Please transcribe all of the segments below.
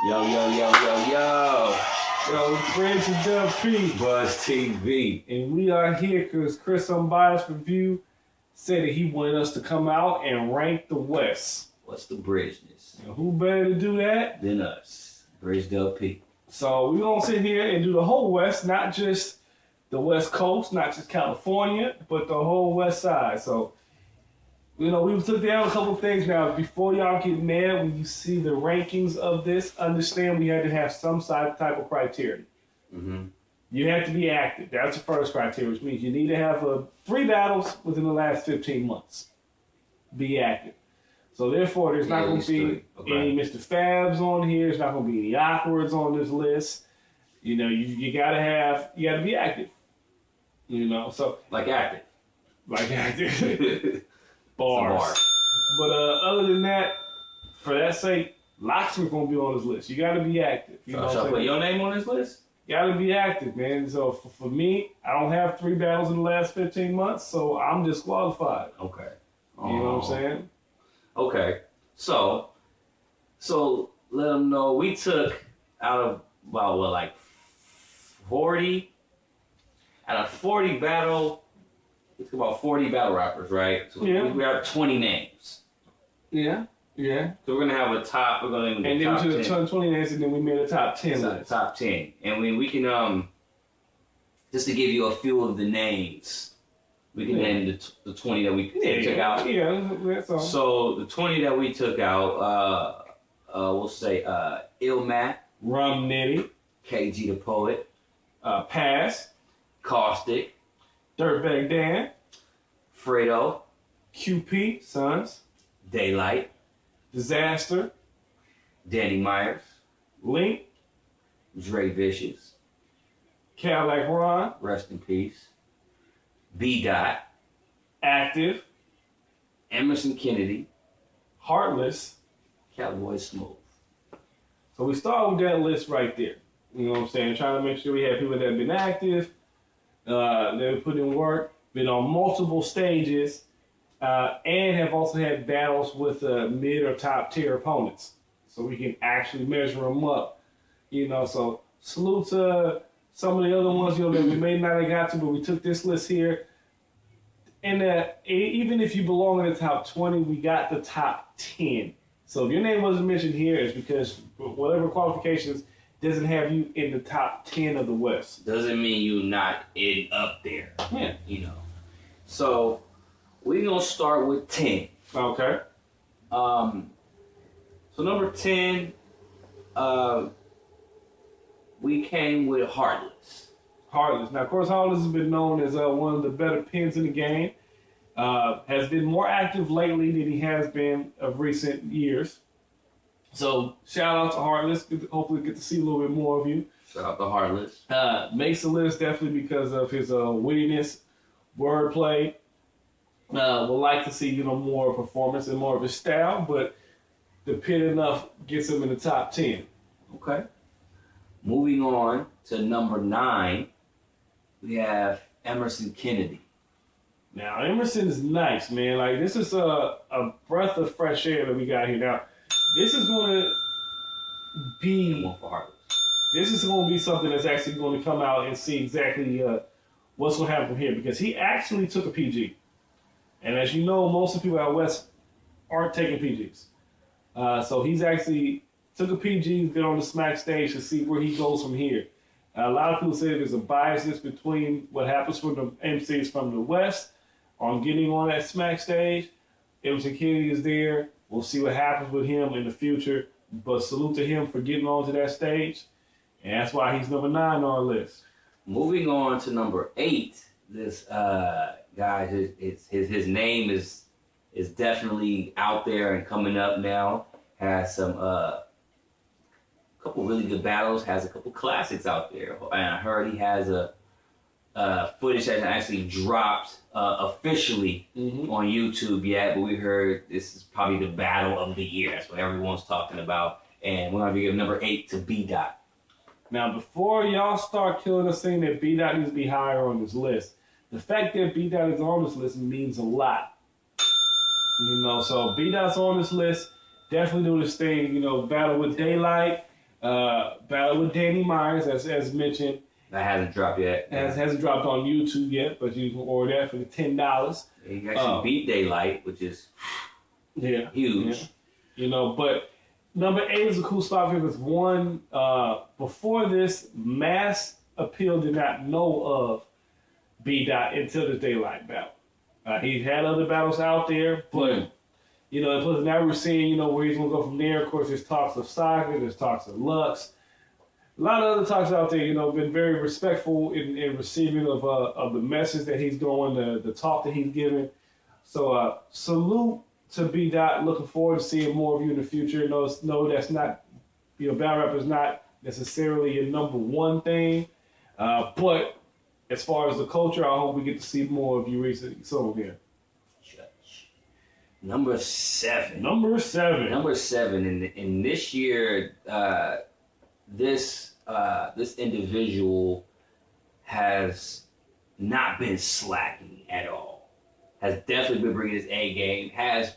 Yo, yo, yo, yo, yo. Yo, Bridge and Del P. Buzz TV. And we are here because Chris Unbiased Review said that he wanted us to come out and rank the West. What's the bridgeness? And who better to do that than us? Bridge Del P. So we're going to sit here and do the whole West, not just the West Coast, not just California, but the whole West Side. So, you know, we took down a couple of things. Now, before y'all get mad when you see the rankings of this, understand we had to have some type of criteria. Mm-hmm. You have to be active. That's the first criteria, which means you need to have 3 battles within the last 15 months. Be active. So therefore, there's not going to be any Mr. Fabs on here. There's not going to be any awkwards on this list. You know, you gotta be active. You know, so like active. Bars. But other than that, for that sake, Locksmith gonna be on this list. You gotta be active. You know shall I put your name on this list? You gotta be active, man. So for me, I don't have 3 battles in the last 15 months, so I'm disqualified. Okay. You know what I'm saying? Okay. So let them know we took out of about like 40 out of 40 battle. It's about 40 battle rappers, right? So yeah. we have 20 names. Yeah. Yeah. So we're gonna have a top. We're gonna and then we took 20 names, and then we made a top 10 list. Top 10, and we can just to give you a few of the names. We can name the 20 that we took out. Yeah, that's all. So the 20 that we took out, we'll say Illmatic, Rum Nitty, KG the Poet, Pass, Caustic, Dirtbag Dan, Fredo, QP, Sons, Daylight, Disaster, Danny Myers, Link, Dre Vicious, Cadillac Ron, rest in peace, B-Dot, Active, Emerson Kennedy, Heartless, Cowboy Smooth. So we start with that list right there. You know what I'm saying? Trying to make sure we have people that have been active, that have put in work, been on multiple stages, and have also had battles with mid or top tier opponents. So we can actually measure them up. You know, so salute to some of the other ones, you know, that we may not have got to, but we took this list here. And even if you belong in the top 20, we got the top 10. So if your name wasn't mentioned here, it's because whatever qualifications doesn't have you in the top 10 of the West. Doesn't mean you not up there. Yeah. You know. So we're gonna start with 10. Okay. So number 10, we came with Heartless. Heartless. Now, of course, Heartless has been known as one of the better pins in the game. Has been more active lately than he has been of recent years. So shout out to Heartless. Hopefully get to see a little bit more of you. Shout out to Heartless. Makes the list definitely because of his wittiness, wordplay. Would like to see, you know, more performance and more of his style, but the pin enough gets him in the top 10. Okay. Moving on to number 9, we have Emerson Kennedy. Now, Emerson is nice, man. Like, this is a breath of fresh air that we got here. Now, this is going to be... This is going to be something that's actually going to come out and see exactly what's going to happen from here, because he actually took a PG. And as you know, most of the people out west aren't taking PGs. So he's actually took a PG, been on the Smack stage to see where he goes from here. A lot of people say there's a biasness between what happens for the MCs from the West on getting on that Smack stage. Emerson Kennedy is there. We'll see what happens with him in the future. But salute to him for getting onto that stage. And that's why he's number 9 on our list. Moving on to number 8, this guy, his name is definitely out there and coming up now. Has some couple really good battles. Has a couple classics out there. And I heard he has a footage that actually dropped officially on YouTube yet, but we heard this is probably the battle of the year. That's what everyone's talking about. And we're going to give number 8 to B-Dot. Now, before y'all start killing us saying that B-Dot needs to be higher on this list, the fact that B-Dot is on this list means a lot. You know, so B-Dot's on this list. Definitely doing his thing, you know, battle with Daylight. Battle with Danny Myers, as mentioned. That hasn't dropped yet. Hasn't dropped on YouTube yet, but you can order that for the $10. He actually beat Daylight, which is huge. Yeah. You know, but number 8 is a cool spot because one, before this, Mass Appeal did not know of B-Dot until the Daylight battle. He's had other battles out there, but you know, plus now we're seeing, you know, where he's gonna go from there. Of course, there's talks of Saga, there's talks of Lux. A lot of other talks out there, you know, been very respectful in receiving of the message that he's doing, the talk that he's giving. So salute to B-Dot. Looking forward to seeing more of you in the future. No, that's not, you know, battle rap is not necessarily your number one thing, but as far as the culture, I hope we get to see more of you recently. So here. Number 7. Number 7. Number 7. In this year, this individual has not been slacking at all. Has definitely been bringing his A game. Has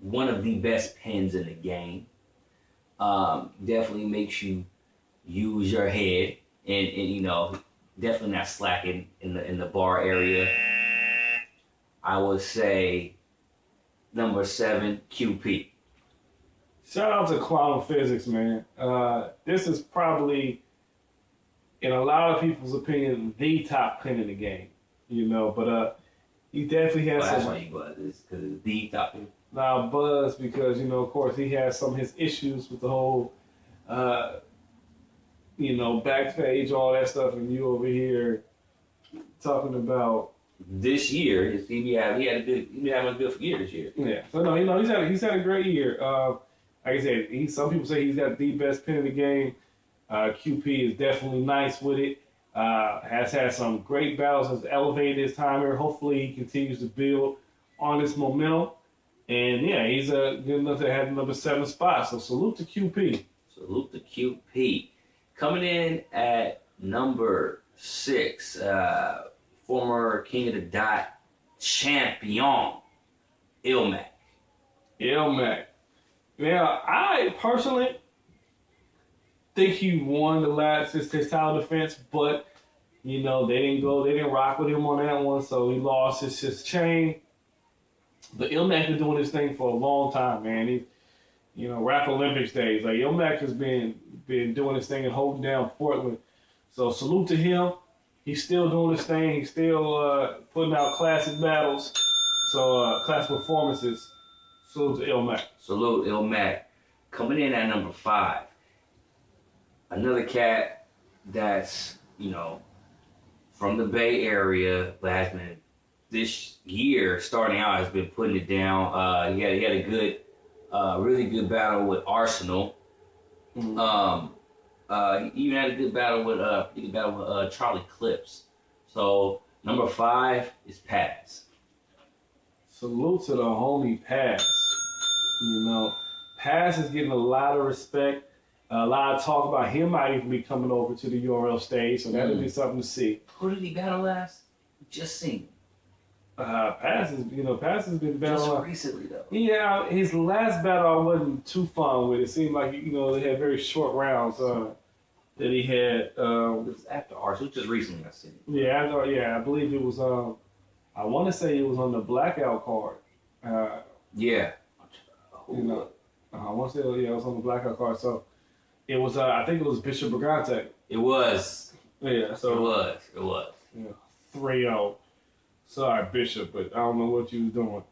one of the best pens in the game. Definitely makes you use your head, and you know, definitely not slacking in the bar area. I would say number 7, QP. Shout out to Clown Physics, man. This is probably, in a lot of people's opinion, the top pen in the game. You know, but he definitely has some. That's why you buzz, because it's the top pen. Now buzz because, you know, of course he has some of his issues with the whole, you know, backstage, all that stuff, and you over here talking about. This year, he been having a good year this year. Yeah, so no, you know, he's had a great year. Like I said, some people say he's got the best pen in the game. QP is definitely nice with it. Has had some great battles, has elevated his timer. Hopefully, he continues to build on this momentum. And yeah, he's good enough to have the number 7 spot. So salute to QP. Salute to QP. Coming in at number 6. Former King of the Dot champion, Ilmac. Ilmac. Now, I personally think he won the last his title defense, but you know they didn't rock with him on that one, so he lost his chain. But Ilmac been doing this thing for a long time, man. He, you know, Rap Olympics days. Like Ilmac has been doing this thing and holding down Portland. So salute to him. He's still doing his thing. He's still putting out classic battles. So classic performances. Salute to Ilmac. Salute Ilmac. Coming in at number 5. Another cat that's, you know, from the Bay Area, but has been this year starting out has been putting it down. He had a good, really good battle with Arsenal. Mm-hmm. He even had a good battle with Charlie Clips. So number 5 is Paz. Salute to the homie Paz. You know, Paz is getting a lot of respect. A lot of talk about him might even be coming over to the URL stage, so that'll be something to see. Who did he battle last? Just seen. Paz has been battling. Just recently though. Yeah, his last battle I wasn't too fond with. It seemed like, you know, they had very short rounds that he had. It was after Arsenal, just recently I seen it. Yeah, I believe it was. I want to say it was on the Blackout card. Yeah. You know, I want to say it was on the Blackout card. So it was. I think it was Bishop Brigante. It was. Yeah. So it was. Yeah, 3-0. Sorry, Bishop, but I don't know what you was doing.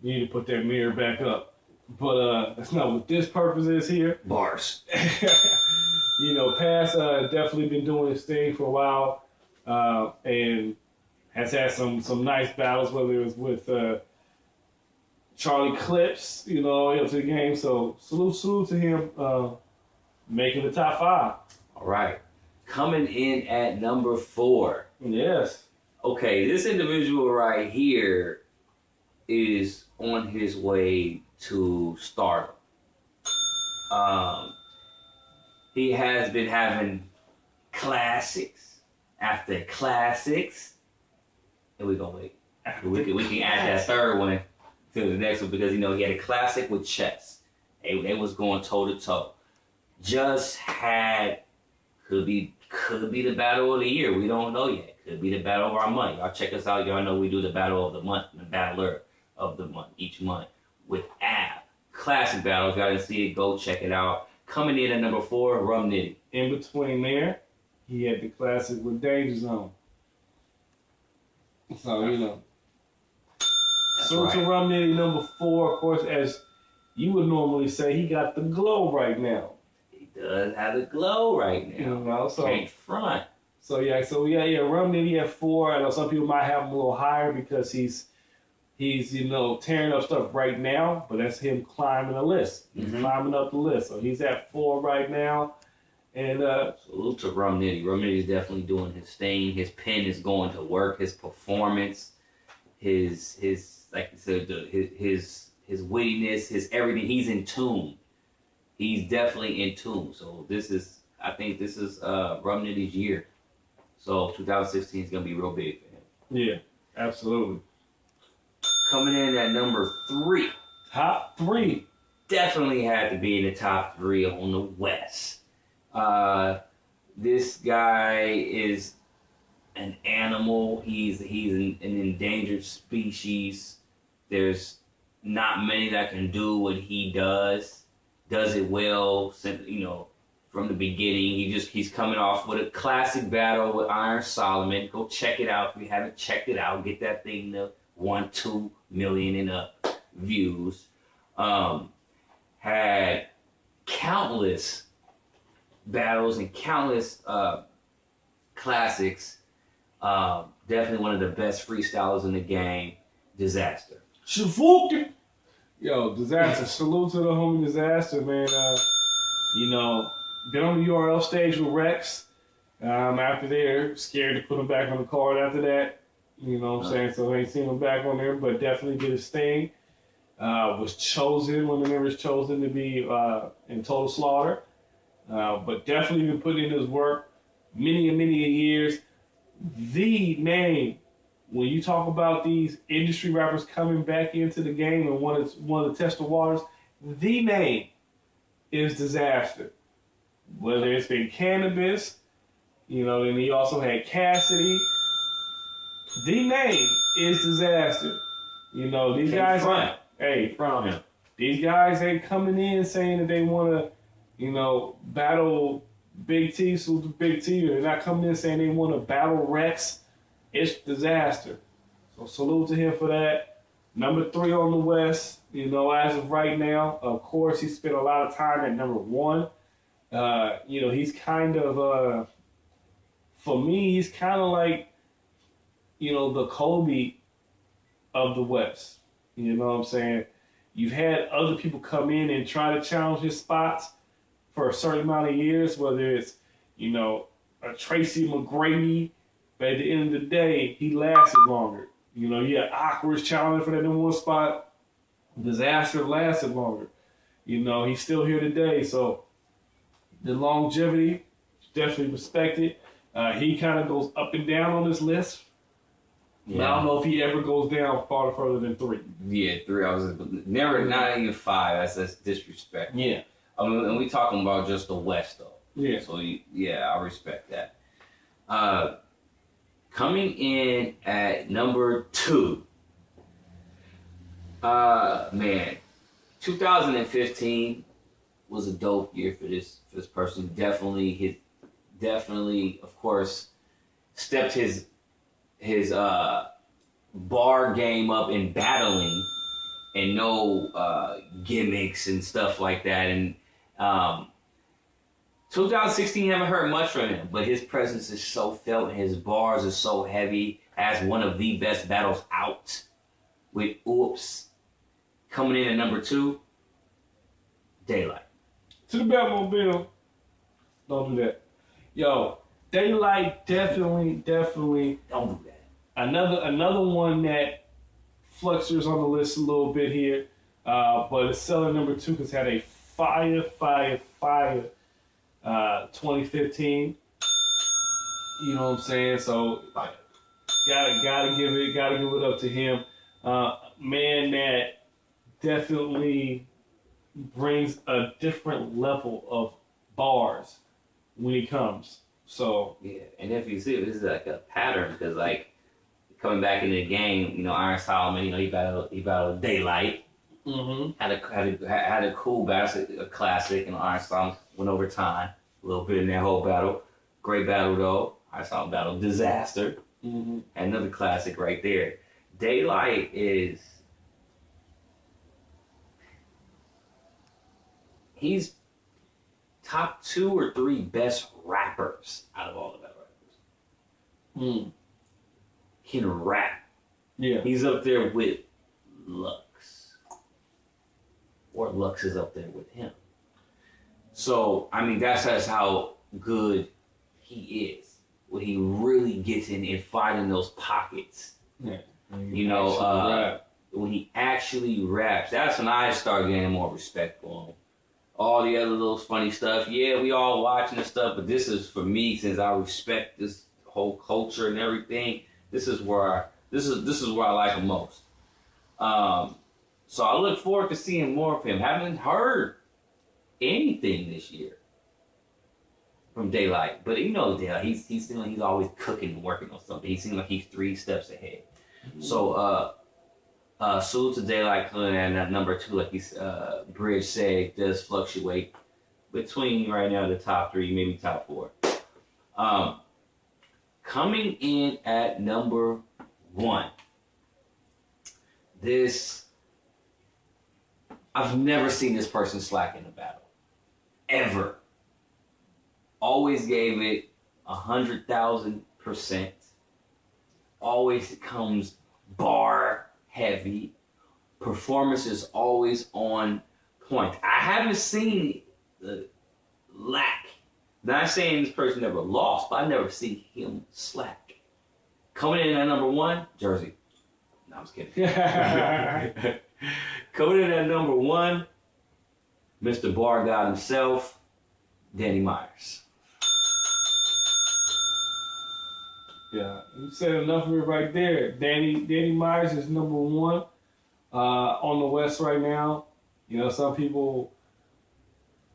You need to put that mirror back up. But that's not what this purpose is here. Bars. You know, Paz definitely been doing his thing for a while, and has had some nice battles, whether it was with Charlie Clips, you know, into the game. So salute to him making the top 5. All right. Coming in at number 4. Yes. Okay, this individual right here is on his way to stardom. He has been having classics after classics. And we're gonna wait. We can add that third one to the next one because, you know, he had a classic with Chess. They was going toe to toe. just had could be the battle of the year. We don't know yet. Could be the battle of our month. Y'all check us out. Y'all know we do the battle of the month, the battler of the month each month with Ab. Classic battle. If y'all didn't see it, go check it out. Coming in at number 4, Rum Nitty. In between there, he had the classic with Danger Zone. So, you know. So to Rum Nitty, number 4, of course, as you would normally say, he got the glow right now. He does have the glow right now. You know, so Can't front. So yeah, Rum Nitty at 4. I know some people might have him a little higher because he's you know tearing up stuff right now, but that's him climbing the list. He's climbing up the list, so he's at 4 right now. And salute to Rum Nitty. Rum Nitty is definitely doing his thing. His pen is going to work. His performance, his like you said, his wittiness, his everything. He's in tune. He's definitely in tune. So I think this is Rum Nitty's year. So 2016 is gonna be real big for him. Yeah, absolutely. Coming in at number 3. Top 3. Definitely had to be in the top 3 on the West. This guy is an animal. He's an endangered species. There's not many that can do what he does. Does it well, you know, from the beginning. He's coming off with a classic battle with Iron Solomon. Go check it out if you haven't checked it out. Get that thing to 1-2 million and up views. Had countless battles and countless classics. Definitely one of the best freestylers in the game. Disaster. Shavuka. Yo, Disaster. Salute to the homie Disaster, man. You know, been on the URL stage with Rex. After they're scared to put him back on the card after that. You know what I'm saying? So I ain't seen him back on there, but definitely did his thing. Was chosen, one of the members chosen to be in Total Slaughter. But definitely been putting in his work many years. The name, when you talk about these industry rappers coming back into the game and want to test the waters, the name is Disaster. Whether it's been Cannabis, you know, and he also had Cassidy. The name is Disaster. You know, these guys front. from him. These guys ain't coming in saying that they want to, you know, battle Big T, salute to Big T. They're not coming in saying they want to battle Rex. It's Disaster. So salute to him for that. Number 3 on the West, you know, as of right now. Of course, he spent a lot of time at number 1. You know, he's kind of, for me, he's kind of like, you know, the Kobe of the West. You know what I'm saying? You've had other people come in and try to challenge his spots for a certain amount of years, whether it's, you know, a Tracy McGrady, but at the end of the day, he lasted longer. You know, you had Awkward's challenge for that number 1 spot. Disaster lasted longer. You know, he's still here today, so the longevity, definitely respected. He kind of goes up and down on this list. Yeah. But I don't know if he ever goes down far further than 3. Yeah, 3. I was never, not even 5. That's disrespect. Yeah. I mean, and we talking about just the West though. Yeah. So yeah, I respect that. Coming in at number 2. Man, 2015 was a dope year for this person. Definitely, of course, stepped his bar game up in battling and no gimmicks and stuff like that. And 2016 haven't heard much from him, but his presence is so felt and his bars are so heavy as one of the best battles out with Oops. Coming in at number 2, Daylight. To the Batmobile. Don't do that. Yo, Daylight definitely. Don't do that. Another one that fluctuates on the list a little bit here, but it's selling number 2 because had a fire 2015. You know what I'm saying? So gotta give it up to him. Man, that definitely brings a different level of bars when he comes. So Yeah, and if you see, this is like a pattern because like coming back into the game, you know, Iron Solomon, you know, he battled Daylight, had a cool battle, a classic, and Iron Solomon went over time a little bit in that whole battle. Great battle though. Iron Solomon battle Disaster, had another classic right there. Daylight is he's top 2 or 3 best rappers out of all the battle rappers. He can rap. yeah, He's up there with Lux. Or Lux is up there with him. So, I mean, that's how good he is. When he really gets in fighting those pockets. yeah. You know, when he actually raps, that's when I start getting more respect for him. All the other little funny stuff, yeah, we all watching and stuff, but this is for me, since I respect this whole culture and everything. This is where I like him most. So I look forward to seeing more of him. Haven't heard anything this year from Daylight, but you know, Daylight, he seems like he's always cooking and working on something. He seems like he's 3 steps ahead. So salute to Daylight coming in at number 2, like he's Bridge said, does fluctuate between right now the top 3, maybe top 4. Coming in at number 1, I've never seen this person slack in a battle, ever. Always gave it 100,000%. Always comes bar heavy. Performance is always on point. I haven't seen the lack. Not saying this person never lost, but I never see him slack. Coming in at number 1, Jersey. No, I was kidding. Coming in at number 1, Mr. Bar God himself, Danny Myers. Yeah, you said enough of it right there. Danny Myers is number 1 on the West right now. You know, some people,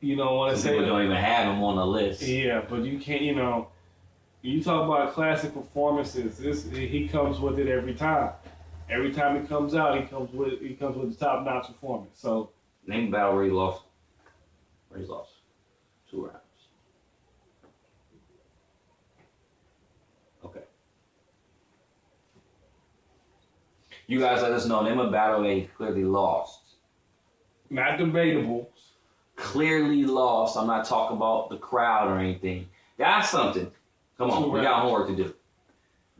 you know, want to say people don't even have him on the list. Yeah, but you can't. You know, you talk about classic performances. He comes with it every time. Every time he comes out, he comes with the top-notch performance. So name a battle where he lost. Where he's lost 2 rounds. Okay. You guys let us know. Name a battle that he clearly lost. not debatable. Clearly lost. I'm not talking about the crowd or anything. That's something. Come on, we got homework to do.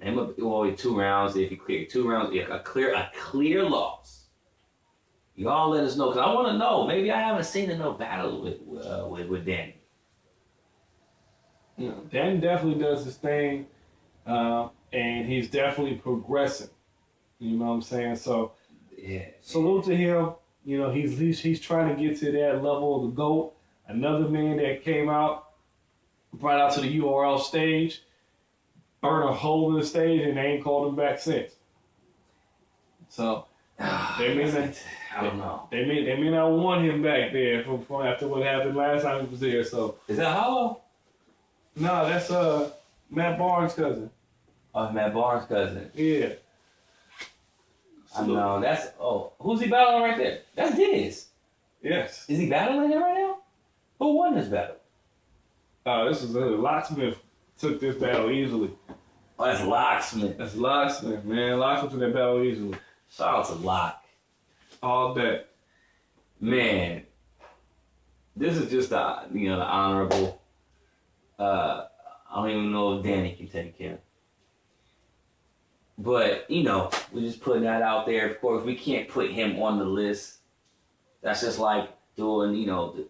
Name a 2 rounds. If you clear 2 rounds, a clear loss. Y'all let us know, because I want to know. Maybe I haven't seen enough battle with Danny. You know, Danny definitely does his thing, and he's definitely progressing. You know what I'm saying? So, yeah. Salute to him. You know, he's trying to get to that level of the GOAT. Another man that came out, brought out to the URL stage, burned a hole in the stage, and they ain't called him back since. So they may not, I don't know. They may not want him back there from after what happened last time he was there. So is that Hollow? No, that's Matt Barnes' cousin. Oh, Matt Barnes' cousin. Yeah. I know. Who's he battling right there? That's Diz. Yes. Is he battling him right now? Who won this battle? This is Locksmith took this battle easily. Oh, that's Locksmith. That's Locksmith, man. Locksmith took that battle easily. Shout out to Lock. All day. Man, this is just the honorable. I don't even know if Danny can take him. But, we're just putting that out there. Of course, we can't put him on the list. That's just like doing, the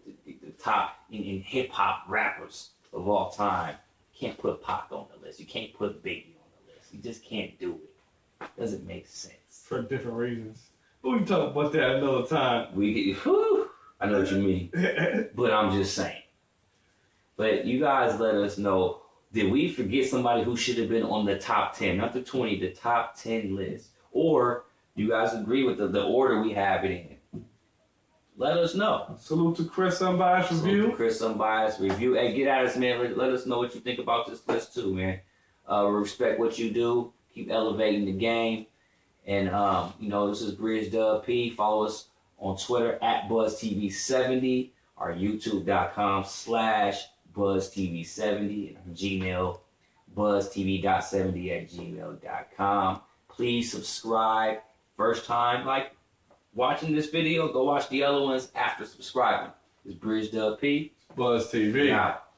top in hip-hop rappers of all time. You can't put Pac on the list. You can't put Biggie on the list. You just can't do it. Doesn't make sense. For different reasons. But we can talk about that another time. I know what you mean. But I'm just saying. But you guys let us know. Did we forget somebody who should have been on the top 10? Not the 20, the top 10 list. Or you guys agree with the order we have it in? let us know. Salute to Chris Unbiased Review. Chris Unbiased Review. Hey, get at us, man. Let us know what you think about this list too, man. Respect what you do. Keep elevating the game. And this is Bridge Dub P. Follow us on Twitter at BuzzTV70, our YouTube.com/BuzzTV70, and Gmail BuzzTV.70@gmail.com. Please subscribe. First time watching this video, go watch the other ones after subscribing. It's Bridge Dub P. Buzz TV. Out.